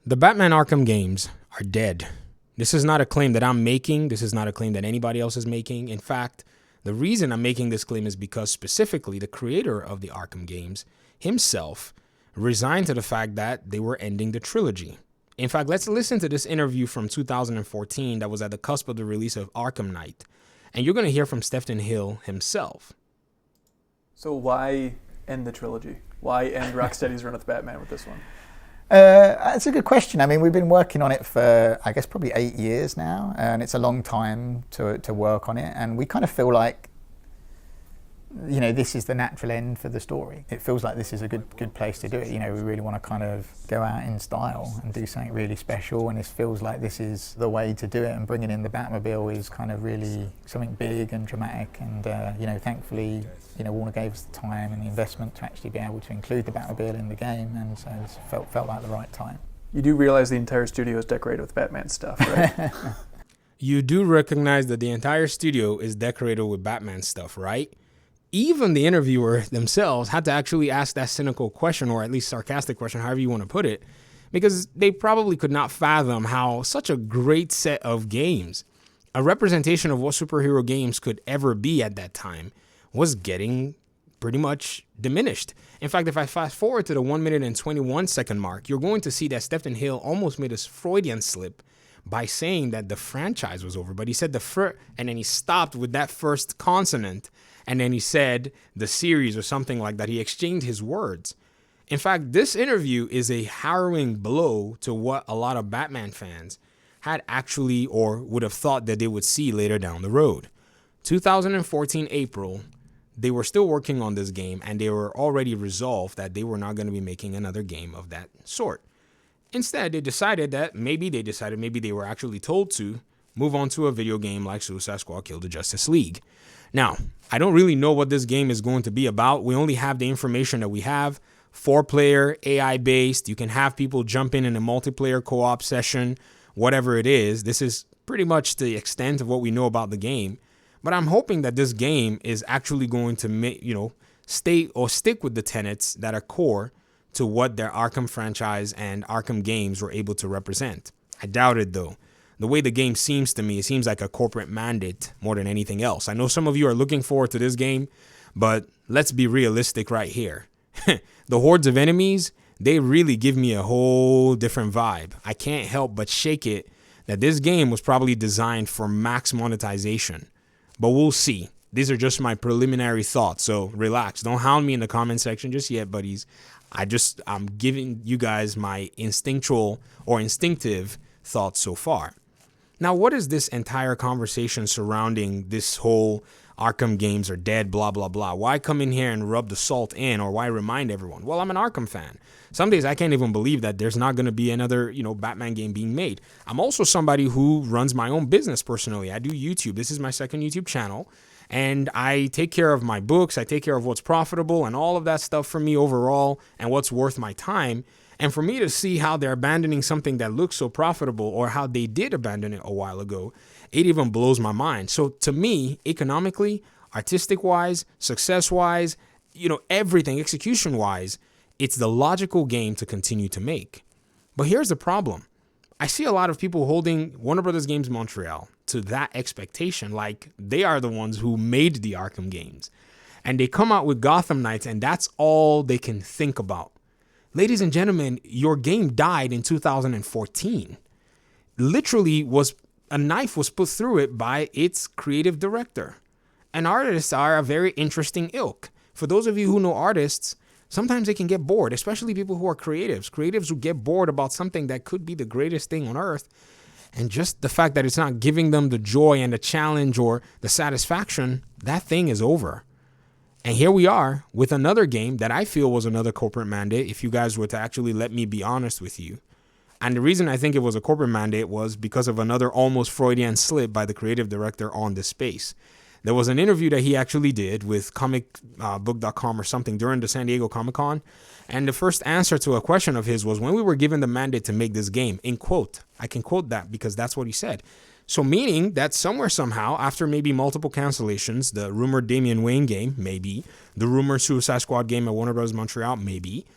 The Batman Arkham games are dead. This is not a claim that I'm making. This is not a claim that anybody else is making. In fact, the reason I'm making this claim is because specifically the creator of the Arkham games himself resigned to the fact that they were ending the trilogy. In fact, let's listen to this interview from 2014 that was at the cusp of the release of Arkham Knight. And you're going to hear from Stephen Hill himself. So why end the trilogy? Why end Rocksteady's run with Batman with this one? That's a good question. I mean, we've been working on it for, I guess, probably 8 years now, and it's a long time to work on it. And we kind of feel like, you know, this is the natural end for the story. It feels like this is a good place to do it. You know, we really want to kind of go out in style and do something really special, and this feels like this is the way to do it. And bringing in the Batmobile is kind of really something big and dramatic. And you know, thankfully, you know, Warner gave us the time and the investment to actually be able to include the Batmobile in the game, and so it felt like the right time. You do realize the entire studio is decorated with Batman stuff, right? You do recognize that the entire studio is decorated with Batman stuff, right? Even the interviewer themselves had to actually ask that cynical question, or at least sarcastic question, however you want to put it, because they probably could not fathom how such a great set of games, a representation of what superhero games could ever be at that time, was getting pretty much diminished. In fact, if I fast forward to the 1 minute and 21 second mark, you're going to see that Stephen Hill almost made a Freudian slip by saying that the franchise was over. But he said and then he stopped with that first consonant. And then he said the series or something like that. He exchanged his words. In fact, this interview is a harrowing blow to what a lot of Batman fans had actually or would have thought that they would see later down the road. 2014 April, they were still working on this game, and they were already resolved that they were not going to be making another game of that sort. Instead, they decided maybe they were actually told to move on to a video game like Suicide Squad Kill the Justice League. Now, I don't really know what this game is going to be about. We only have the information that we have. 4-player, AI-based. You can have people jump in a multiplayer co-op session, whatever it is. This is pretty much the extent of what we know about the game. But I'm hoping that this game is actually going to stick with the tenets that are core to what their Arkham franchise and Arkham games were able to represent. I doubt it, though. The way the game seems to me, it seems like a corporate mandate more than anything else. I know some of you are looking forward to this game, but let's be realistic right here. The hordes of enemies, they really give me a whole different vibe. I can't help but shake it that this game was probably designed for max monetization. But we'll see. These are just my preliminary thoughts, so relax. Don't hound me in the comment section just yet, buddies. I'm giving you guys my instinctive thoughts so far. Now, what is this entire conversation surrounding this whole Arkham games are dead, blah, blah, blah? Why come in here and rub the salt in, or why remind everyone? Well, I'm an Arkham fan. Some days I can't even believe that there's not going to be another, Batman game being made. I'm also somebody who runs my own business personally. I do YouTube. This is my second YouTube channel. And I take care of my books. I take care of what's profitable and all of that stuff for me overall and what's worth my time. And for me to see how they're abandoning something that looks so profitable, or how they did abandon it a while ago, it even blows my mind. So to me, economically, artistic-wise, success-wise, everything, execution-wise, it's the logical game to continue to make. But here's the problem. I see a lot of people holding Warner Brothers Games Montreal to that expectation, like they are the ones who made the Arkham games. And they come out with Gotham Knights, and that's all they can think about. Ladies and gentlemen, your game died in 2014. Literally, a knife was put through it by its creative director. And artists are a very interesting ilk. For those of you who know artists, sometimes they can get bored, especially people who are creatives who get bored about something that could be the greatest thing on earth. And just the fact that it's not giving them the joy and the challenge or the satisfaction, that thing is over. And here we are with another game that I feel was another corporate mandate, if you guys were to actually let me be honest with you. And the reason I think it was a corporate mandate was because of another almost Freudian slip by the creative director on this space. There was an interview that he actually did with comicbook.com or something during the San Diego Comic-Con. And the first answer to a question of his was, when we were given the mandate to make this game, in quote, I can quote that because that's what he said. So meaning that somewhere, somehow, after maybe multiple cancellations, the rumored Damian Wayne game, maybe, the rumored Suicide Squad game at Warner Bros. Montreal, maybe,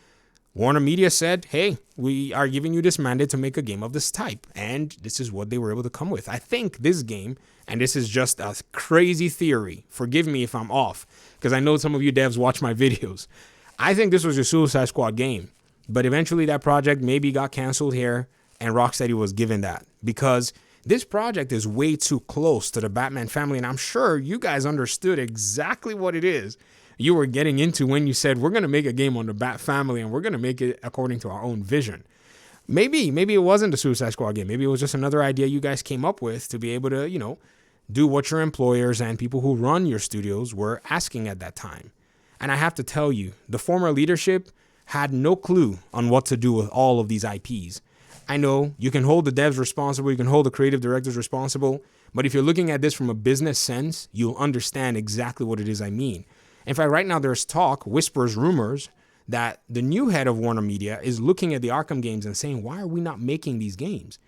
Warner Media said, hey, we are giving you this mandate to make a game of this type. And this is what they were able to come with. I think this game, and this is just a crazy theory, forgive me if I'm off, because I know some of you devs watch my videos. I think this was a Suicide Squad game. But eventually that project maybe got canceled here, and Rocksteady was given that. Because this project is way too close to the Batman family, and I'm sure you guys understood exactly what it is you were getting into when you said, we're going to make a game on the Bat family, and we're going to make it according to our own vision. Maybe it wasn't the Suicide Squad game. Maybe it was just another idea you guys came up with to be able to, do what your employers and people who run your studios were asking at that time. And I have to tell you, the former leadership had no clue on what to do with all of these IPs. I know you can hold the devs responsible, you can hold the creative directors responsible, but if you're looking at this from a business sense, you'll understand exactly what it is I mean. In fact, right now there's talk, whispers, rumors, that the new head of Warner Media is looking at the Arkham games and saying, why are we not making these games?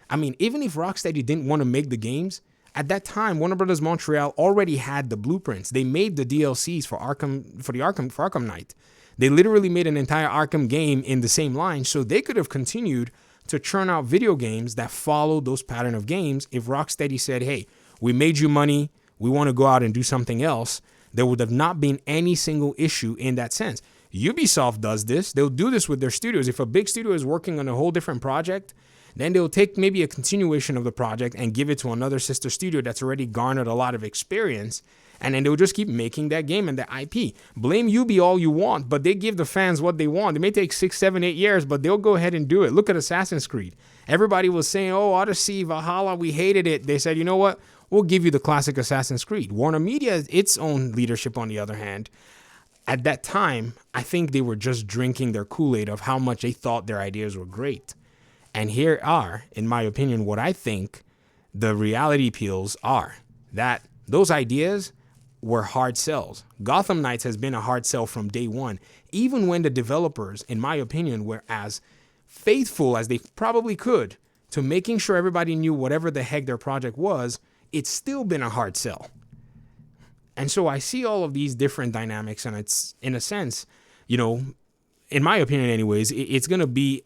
I mean, even if Rocksteady didn't want to make the games, at that time, Warner Brothers Montreal already had the blueprints. They made the DLCs for Arkham Knight. They literally made an entire Arkham game in the same line, so they could have continued to churn out video games that follow those pattern of games. If Rocksteady said, hey, we made you money, we want to go out and do something else, there would have not been any single issue in that sense. Ubisoft does this. They'll do this with their studios. If a big studio is working on a whole different project, then they'll take maybe a continuation of the project and give it to another sister studio that's already garnered a lot of experience, and then they'll just keep making that game and that IP. Blame Ubi all you want, but they give the fans what they want. It may take 6, 7, 8 years, but they'll go ahead and do it. Look at Assassin's Creed. Everybody was saying, oh, Odyssey, Valhalla, we hated it. They said, you know what? We'll give you the classic Assassin's Creed. Warner Media, its own leadership, on the other hand, at that time, I think they were just drinking their Kool-Aid of how much they thought their ideas were great. And here are, in my opinion, what I think the reality peels are. That those ideas were hard sells. Gotham Knights has been a hard sell from day one. Even when the developers, in my opinion, were as faithful as they probably could to making sure everybody knew whatever the heck their project was, it's still been a hard sell. And so I see all of these different dynamics, and it's, in a sense, in my opinion anyways, it's going to be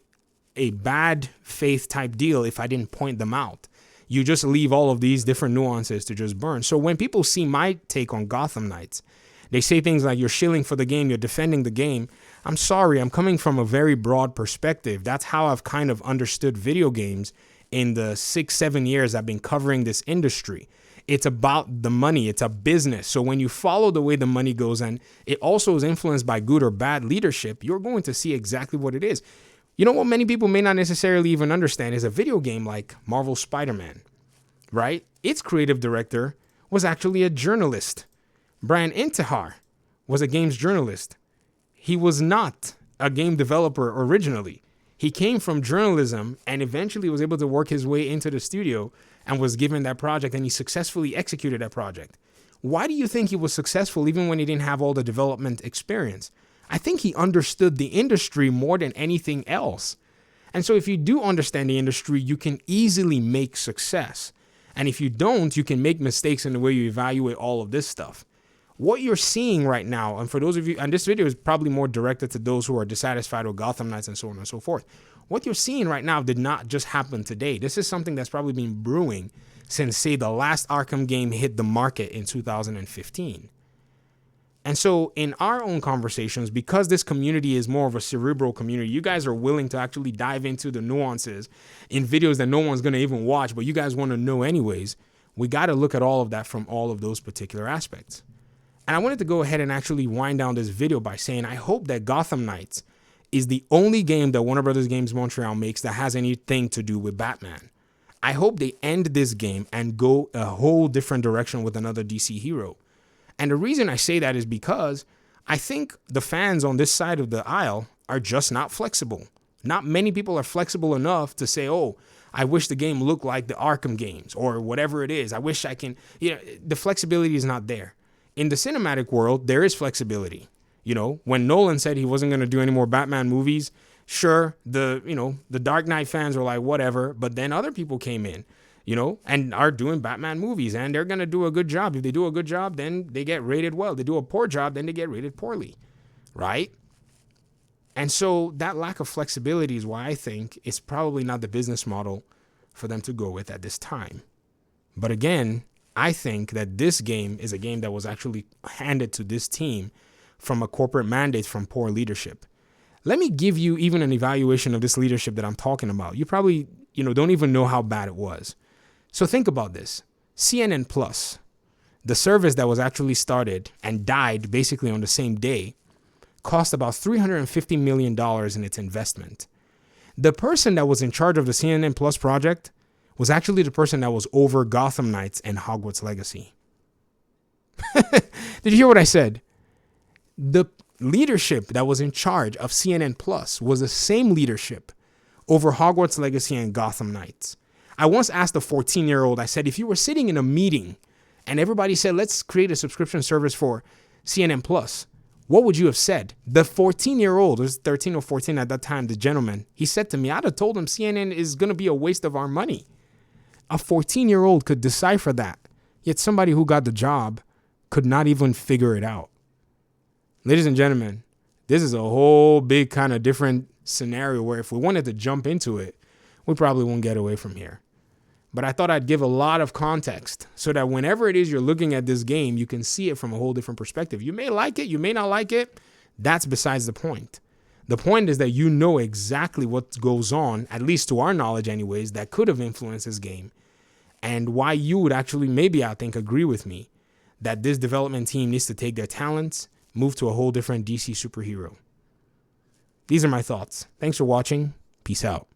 a bad faith type deal if I didn't point them out. You just leave all of these different nuances to just burn. So when people see my take on Gotham Knights, they say things like, you're shilling for the game, you're defending the game. I'm sorry, I'm coming from a very broad perspective. That's how I've kind of understood video games in the 6, 7 years I've been covering this industry. It's about the money. It's a business. So when you follow the way the money goes, and it also is influenced by good or bad leadership, you're going to see exactly what it is. You know what many people may not necessarily even understand is a video game like Marvel's Spider-Man, right? Its creative director was actually a journalist. Brian Intihar was a games journalist. He was not a game developer originally. He came from journalism and eventually was able to work his way into the studio and was given that project, and he successfully executed that project. Why do you think he was successful even when he didn't have all the development experience? I think he understood the industry more than anything else. And so if you do understand the industry, you can easily make success. And if you don't, you can make mistakes in the way you evaluate all of this stuff. What you're seeing right now, and for those of you, and this video is probably more directed to those who are dissatisfied with Gotham Knights and so on and so forth. What you're seeing right now did not just happen today. This is something that's probably been brewing since, say, the last Arkham game hit the market in 2015. And so in our own conversations, because this community is more of a cerebral community, you guys are willing to actually dive into the nuances in videos that no one's going to even watch, but you guys want to know anyways. We got to look at all of that from all of those particular aspects. And I wanted to go ahead and actually wind down this video by saying I hope that Gotham Knights is the only game that Warner Brothers Games Montreal makes that has anything to do with Batman. I hope they end this game and go a whole different direction with another DC hero. And the reason I say that is because I think the fans on this side of the aisle are just not flexible. Not many people are flexible enough to say, oh, I wish the game looked like the Arkham games or whatever it is. I wish I can, the flexibility is not there. In the cinematic world, there is flexibility. When Nolan said he wasn't going to do any more Batman movies, sure, the Dark Knight fans were like, whatever. But then other people came in, and are doing Batman movies, and they're going to do a good job. If they do a good job, then they get rated well. They do a poor job, then they get rated poorly, right? And so that lack of flexibility is why I think it's probably not the business model for them to go with at this time. But again, I think that this game is a game that was actually handed to this team from a corporate mandate from poor leadership. Let me give you even an evaluation of this leadership that I'm talking about. You probably, don't even know how bad it was. So think about this. CNN Plus, the service that was actually started and died basically on the same day, cost about $350 million in its investment. The person that was in charge of the CNN Plus project was actually the person that was over Gotham Knights and Hogwarts Legacy. Did you hear what I said? The leadership that was in charge of CNN Plus was the same leadership over Hogwarts Legacy and Gotham Knights. I once asked a 14-year-old, I said, if you were sitting in a meeting and everybody said, let's create a subscription service for CNN Plus, what would you have said? The 14-year-old, was 13 or 14 at that time, the gentleman, he said to me, I'd have told him CNN is going to be a waste of our money. A 14-year-old could decipher that, yet somebody who got the job could not even figure it out. Ladies and gentlemen, this is a whole big kind of different scenario where if we wanted to jump into it, we probably won't get away from here. But I thought I'd give a lot of context so that whenever it is you're looking at this game, you can see it from a whole different perspective. You may like it, you may not like it. That's besides the point. The point is that you know exactly what goes on, at least to our knowledge anyways, that could have influenced this game. And why you would actually, maybe I think, agree with me that this development team needs to take their talents, move to a whole different DC superhero. These are my thoughts. Thanks for watching. Peace out.